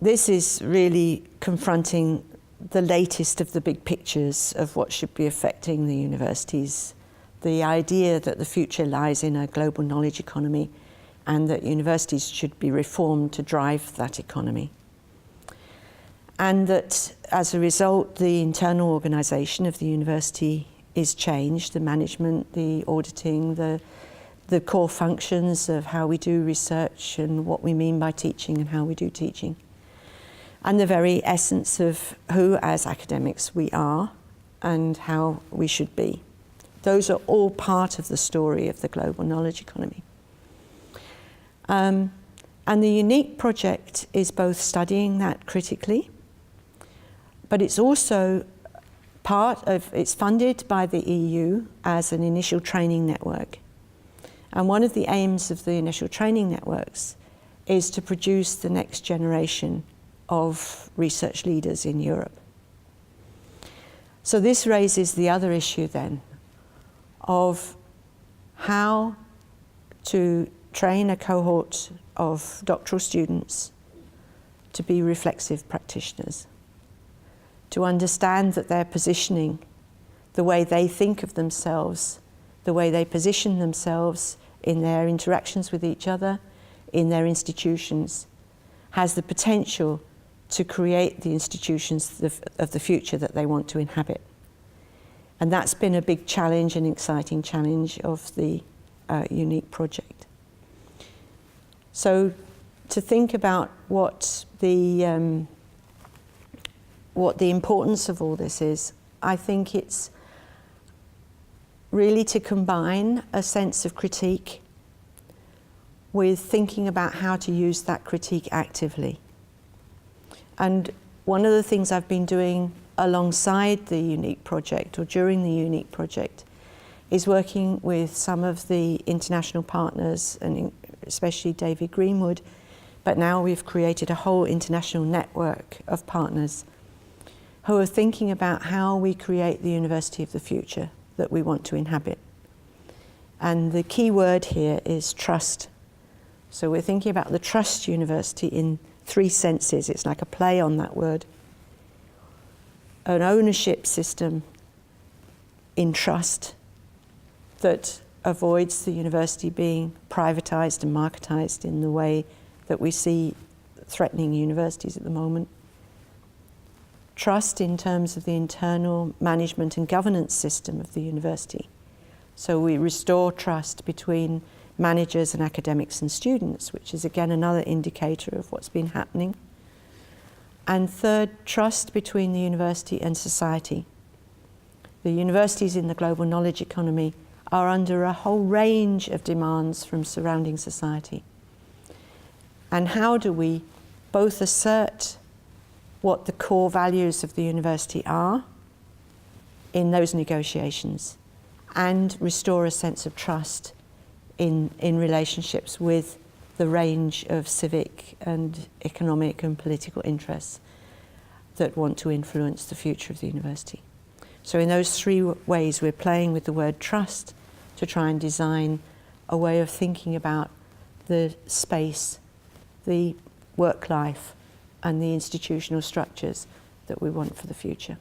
this is really confronting the latest of the big pictures of what should be affecting the universities. The idea that the future lies in a global knowledge economy and that universities should be reformed to drive that economy. And that as a result, the internal organisation of the university is changed, the management, the auditing, the core functions of how we do research and what we mean by teaching and how we do teaching. And the very essence of who, as academics, we are and how we should be. Those are all part of the story of the global knowledge economy. And the UNIKE project is both studying that critically, but it's also it's funded by the EU as an initial training network. And one of the aims of the initial training networks is to produce the next generation of research leaders in Europe. So this raises the other issue then of how to train a cohort of doctoral students to be reflexive practitioners, to understand that their positioning, the way they think of themselves, the way they position themselves in their interactions with each other, in their institutions, has the potential to create the institutions of the future that they want to inhabit. And that's been a big challenge, an exciting challenge of the UNIKE project. So to think about what the importance of all this is, I think it's really to combine a sense of critique with thinking about how to use that critique actively. And one of the things I've been doing alongside the UNIKE project, or during the UNIKE project, is working with some of the international partners, and especially David Greenwood, but now we've created a whole international network of partners who are thinking about how we create the university of the future that we want to inhabit. And the key word here is trust. So we're thinking about the trust university in three senses. It's like a play on that word. An ownership system in trust that avoids the university being privatized and marketized in the way that we see threatening universities at the moment. Trust in terms of the internal management and governance system of the university. So we restore trust between managers and academics and students, which is again another indicator of what's been happening. And third, trust between the university and society. The universities in the global knowledge economy are under a whole range of demands from surrounding society. And how do we both assert what the core values of the university are in those negotiations and restore a sense of trust in relationships with the range of civic and economic and political interests that want to influence the future of the university. So in those three ways, we're playing with the word trust to try and design a way of thinking about the space, the work life, and the institutional structures that we want for the future.